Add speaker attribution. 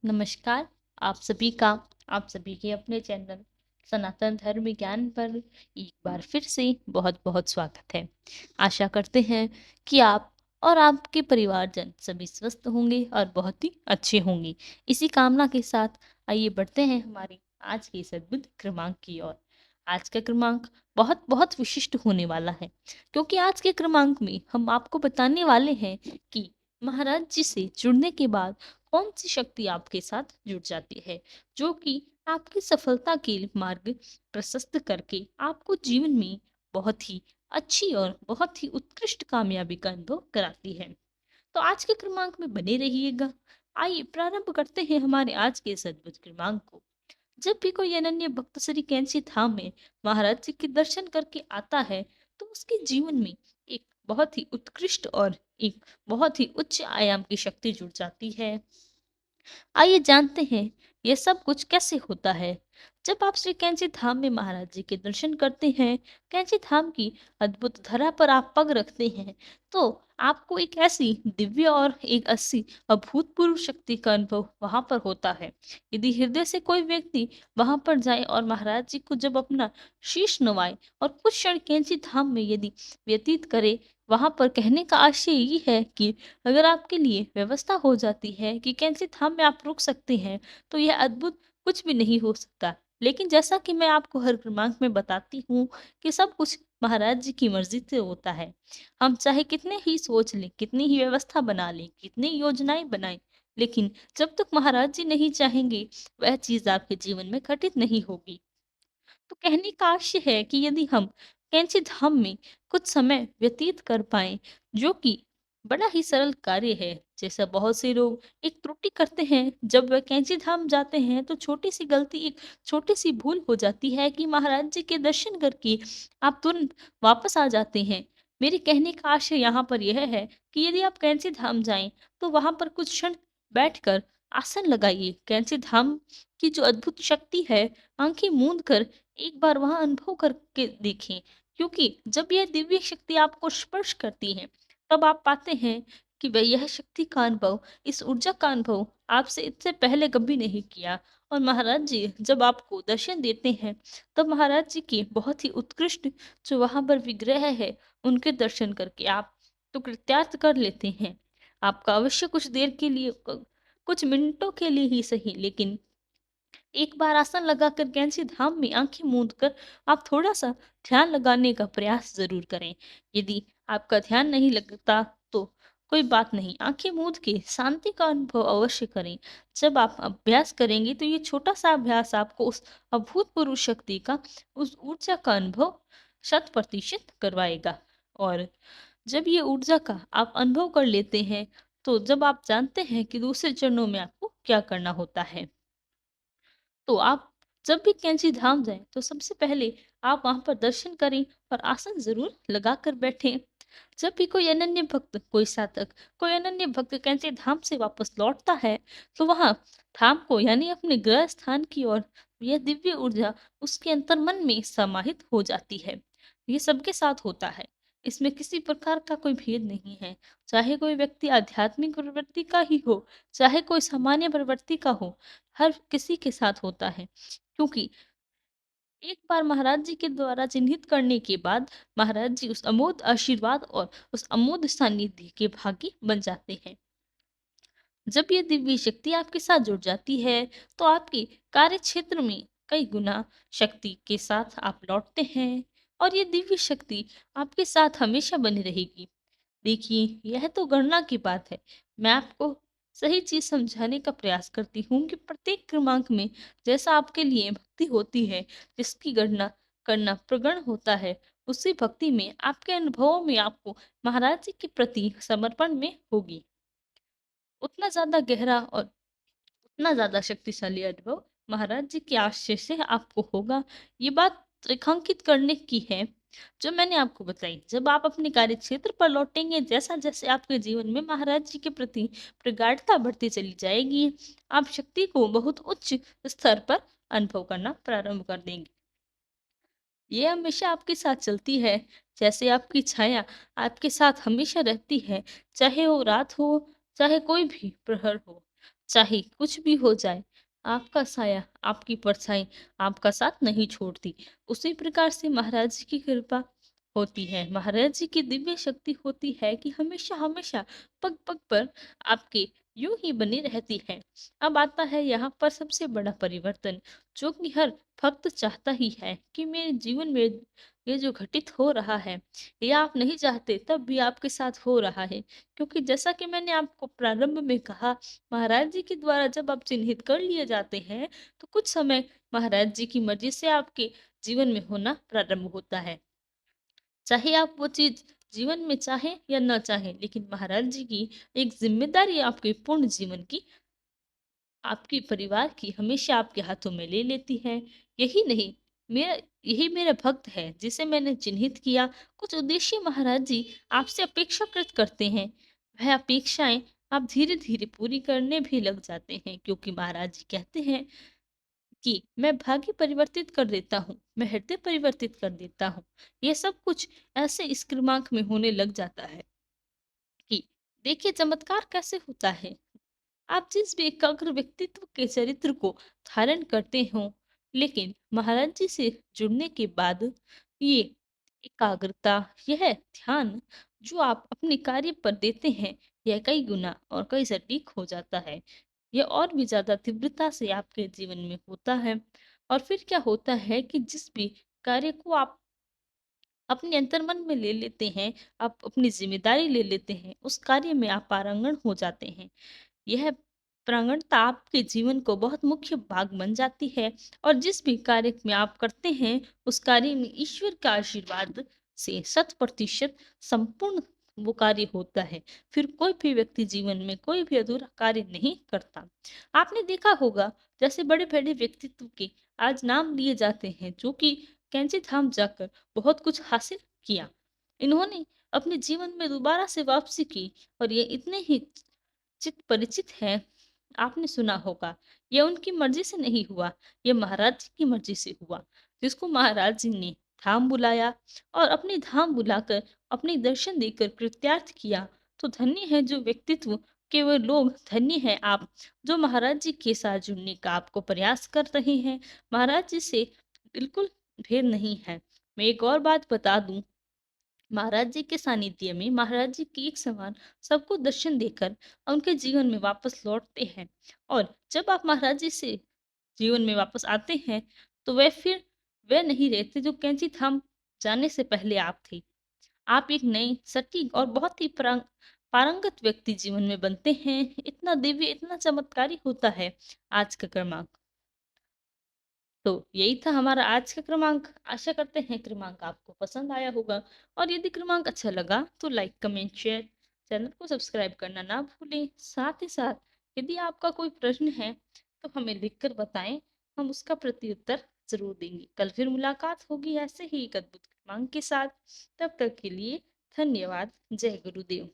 Speaker 1: नमस्कार। आप सभी का आप सभी के अपने चैनल सनातन धर्म ज्ञान पर एक बार फिर से बहुत-बहुत स्वागत है। आशा करते हैं कि आप और आपके परिवारजन सभी स्वस्थ होंगे और बहुत ही अच्छे होंगे। इसी कामना के साथ आइए बढ़ते हैं हमारी आज के इस अद्भुत क्रमांक की ओर। आज का क्रमांक बहुत-बहुत विशिष्ट होने वाला है, क्योंकि आज के क्रमांक में हम आपको बताने वाले हैं कि महाराज जी से जुड़ने के बाद कौन सी शक्ति आपके साथ जुड़ जाती है, जो कि आपकी सफलता के मार्ग प्रशस्त करके आपको जीवन में बहुत ही अच्छी और बहुत ही उत्कृष्ट कामयाबी का अनुभव कराती है। तो आज के क्रमांक में बने रहिएगा। आइए प्रारंभ करते हैं हमारे आज के इस अद्भुत क्रमांक को। जब भी कोई अनन्य भक्त श्री कैंची धाम में महाराज जी के दर्शन करके आता है, तो उसके जीवन में एक बहुत ही उत्कृष्ट और एक बहुत ही उच्च आयाम की शक्ति जुड़ जाती है। आइए जानते हैं ये सब कुछ कैसे होता है। जब आप श्री कैंची धाम में महाराज जी के दर्शन करते हैं, कैंची धाम की अद्भुत धरा पर आप पग रखते हैं, तो आपको एक ऐसी दिव्य और एक ऐसी अभूतपूर्व शक्ति का अनुभव वहां पर होता है। यदि हृदय से कोई व्यक्ति वहां पर जाए और महाराज जी को जब अपना शीश नवाए और कुछ क्षण कैंची धाम में यदि व्यतीत करे, वहां पर कहने का आशय ये है कि अगर आपके लिए व्यवस्था हो जाती है कि कैंची धाम में आप रुक सकते हैं, तो यह अद्भुत कुछ भी नहीं हो सकता। लेकिन जैसा कि मैं आपको हर क्रमांक में बताती हूँ कि सब कुछ महाराज जी की मर्जी से होता है। हम चाहे कितने ही सोच लें, कितनी ही व्यवस्था बना लें, कितनी योजनाएं बनाएं, लेकिन जब तक महाराज जी नहीं चाहेंगे, वह चीज आपके जीवन में घटित नहीं होगी। तो कहने का आशय है कि यदि हम कैंची धाम में कुछ समय व्यतीत कर पाएं, जो कि बड़ा ही सरल कार्य है। जैसा बहुत से लोग एक त्रुटि करते हैं, जब वह कैंची धाम जाते हैं तो छोटी सी गलती, एक छोटी सी भूल हो जाती है कि महाराज जी के दर्शन करके आप तुरंत वापस आ जाते हैं। मेरे कहने का आशय यहाँ पर यह है कि यदि आप कैंची धाम जाएं, तो वहां पर कुछ क्षण बैठकर आसन लगाइए। कैंची धाम की जो अद्भुत शक्ति है, आंखें मूंद कर एक बार वहाँ अनुभव करके देखें, क्योंकि जब यह दिव्य शक्ति आपको स्पर्श करती है, तब आप पाते हैं कि वह यह शक्ति का अनुभव, इस ऊर्जा का अनुभव आपसे इससे पहले कभी नहीं किया। और महाराज जी जब आपको दर्शन देते हैं, तब महाराज जी के बहुत ही उत्कृष्ट जो वहां पर विग्रह है, उनके दर्शन करके आप तो कृत्यार्थ कर लेते हैं। आपका अवश्य कुछ देर के लिए, कुछ मिनटों के लिए ही सही, लेकिन एक बार आसन लगाकर कैंची धाम में आंखें मूंद कर आप थोड़ा सा ध्यान लगाने का प्रयास जरूर करें। यदि आपका ध्यान नहीं लगता, तो कोई बात नहीं, आंखें मूंद के शांति का अनुभव अवश्य करें। जब आप अभ्यास करेंगे, तो ये छोटा सा अभ्यास आपको उस अभूतपूर्व शक्ति का, उस ऊर्जा का अनुभव 100% करवाएगा। और जब ये ऊर्जा का आप अनुभव कर लेते हैं, तो जब आप जानते हैं कि दूसरे चरणों में आपको क्या करना होता है, तो आप जब भी कैंची धाम जाएँ, तो सबसे पहले आप वहाँ पर दर्शन करें और आसन ज़रूर लगाकर बैठें। जब भी कोई अनन्य भक्त, कोई साधक, कोई अनन्य भक्त कैंची धाम से वापस लौटता है, तो वहाँ धाम को यानी अपने गृह स्थान की ओर यह दिव्य ऊर्जा उसके अंतर्मन में समाहित हो जाती है। ये सबके साथ होता है। इसमें किसी प्रकार का कोई भेद नहीं है। चाहे कोई व्यक्ति आध्यात्मिक प्रवृत्ति का ही हो, चाहे कोई सामान्य प्रवृत्ति का हो, हर किसी के साथ होता है। क्योंकि एक बार महाराज जी के द्वारा चिन्हित करने के बाद महाराज जी उस अमोघ आशीर्वाद और उस अमोघ सानिध्य के भागी बन जाते हैं। जब ये दिव्य शक्ति आपके साथ जुड़ जाती है, तो आपके कार्य क्षेत्र में कई गुना शक्ति के साथ आप लौटते हैं, और ये दिव्य शक्ति आपके साथ हमेशा बनी रहेगी। देखिए, यह तो गणना की बात है। मैं आपको सही चीज़ समझाने का प्रयास करती हूँ कि प्रत्येक क्रमांक में जैसा आपके लिए भक्ति होती है, जिसकी गणना करना प्रगण होता है, उसी भक्ति में आपके अनुभवों में आपको महाराज जी के प्रति समर्पण में होगी। उतना ज़्यादा गहरा और उतना ज़्यादा शक्तिशाली अनुभव महाराज जी के आश्रय से आपको होगा। ये बात रेखांकित करने की है, जो मैंने आपको बताई। जब आप अपने कार्य क्षेत्र पर लौटेंगे, जैसा-जैसे आपके जीवन में महाराज जी के प्रति प्रगाढ़ता बढ़ती चली जाएगी, आप शक्ति को बहुत उच्च स्तर पर अनुभव करना प्रारंभ कर देंगे। ये हमेशा आपके साथ चलती है, जैसे आपकी छाया आपके साथ हमेशा रहती है, चाहे वो रात हो, चाहे कोई भी प्रहर हो। चाहे कुछ भी हो जाए, आपका साया, आपकी परछाई आपका साथ नहीं छोड़ती। उसी प्रकार से महाराज जी की कृपा होती है, महाराज जी की दिव्य शक्ति होती है कि हमेशा-हमेशा, पग-पग पर आपके यूँ ही बनी रहती है। अब आता है यहाँ पर सबसे बड़ा परिवर्तन, जो कि हर भक्त चाहता ही है कि मेरे जीवन में ये जो घटित हो रहा है, ये आप नहीं चाहते तब भी आपके साथ हो रहा है। क्योंकि जैसा कि मैंने आपको प्रारंभ में कहा, महाराज जी के द्वारा जब आप चिन्हित कर लिए जाते हैं, तो कुछ समय महाराज जी की मर्ज़ी से आपके जीवन में होना प्रारंभ होता है। चाहे आप वो चीज़ जीवन में चाहें या ना चाहें, लेकिन महाराज जी की एक ज़िम्मेदारी आपके पूर्ण जीवन की, आपके परिवार की हमेशा आपके हाथों में ले लेती है। यही नहीं, मेरा यही मेरा भक्त है जिसे मैंने चिन्हित किया। कुछ उद्देश्य महाराज जी आपसे अपेक्षाकृत करते हैं। वह अपेक्षाएँ आप धीरे-धीरे पूरी करने भी लग जाते हैं, क्योंकि महाराज जी कहते हैं कि मैं भाग्य परिवर्तित कर देता हूँ, मैं हृदय परिवर्तित कर देता हूँ। ये सब कुछ ऐसे इस क्रमांक में होने लग जाता है कि देखिए चमत्कार कैसे होता है। आप जिस भी एकाग्र व्यक्तित्व के चरित्र को धारण करते हो, लेकिन महाराज जी से जुड़ने के बाद ये एकाग्रता, यह ध्यान जो आप अपने कार्य पर देते हैं, यह कई गुना और कई सटीक हो जाता है। यह और भी ज्यादा तीव्रता से आपके जीवन में होता है। और फिर क्या होता है कि जिस भी कार्य को आप अपने अंतर्मन में ले लेते हैं, आप अपनी जिम्मेदारी ले लेते हैं, उस कार्य में आप पारंगण हो जाते हैं। यह प्रांगणता आपके जीवन को बहुत मुख्य भाग बन जाती है। और जिस भी कार्य में आप करते हैं, उस कार्य में ईश्वर का आशीर्वाद से 100% संपूर्ण वो कार्य होता है। फिर कोई भी व्यक्ति जीवन में कोई भी अधूरा कार्य नहीं करता। आपने देखा होगा, जैसे बड़े-बड़े व्यक्तित्व के आज नाम लिए जाते हैं, जो कि कैंची धाम जाकर बहुत कुछ हासिल किया। इन्होंने अपने जीवन में दोबारा से वापसी की, और ये इतने ही चित परिचित हैं, आपने सुना होगा, ये उनकी मर्ज़ी से नहीं हुआ, ये महाराज जी की मर्ज़ी से हुआ। जिसको महाराज जी ने धाम बुलाया और अपने धाम बुलाकर अपने दर्शन देकर कृत्यार्थ किया, तो धन्य है जो व्यक्तित्व, केवल लोग, धन्य है आप, जो महाराज जी के साथ जुड़ने का आपको प्रयास कर रहे हैं। महाराज जी से बिल्कुल भेद नहीं है। मैं एक और बात बता दूँ, महाराज जी के सानिध्य में महाराज जी की एक समान सबको दर्शन देकर उनके जीवन में वापस लौटते हैं। और जब आप महाराज जी से जीवन में वापस आते हैं, तो वह नहीं रहते जो कैंची धाम जाने से पहले आप थे। आप एक नए, सटीक और बहुत ही पारंगत व्यक्ति जीवन में बनते हैं। इतना दिव्य, इतना चमत्कारी होता है आज का क्रमांक। तो यही था हमारा आज का क्रमांक। आशा करते हैं क्रमांक आपको पसंद आया होगा, और यदि क्रमांक अच्छा लगा तो लाइक, कमेंट, शेयर, चैनल को सब्सक्राइब करना ना भूलें। साथ ही साथ यदि आपका कोई प्रश्न है तो हमें लिखकर बताएं, हम उसका प्रत्युत्तर ज़रूर देंगे। कल फिर मुलाकात होगी ऐसे ही एक अद्भुत क्रमांक के साथ। तब तक के लिए धन्यवाद। जय गुरुदेव।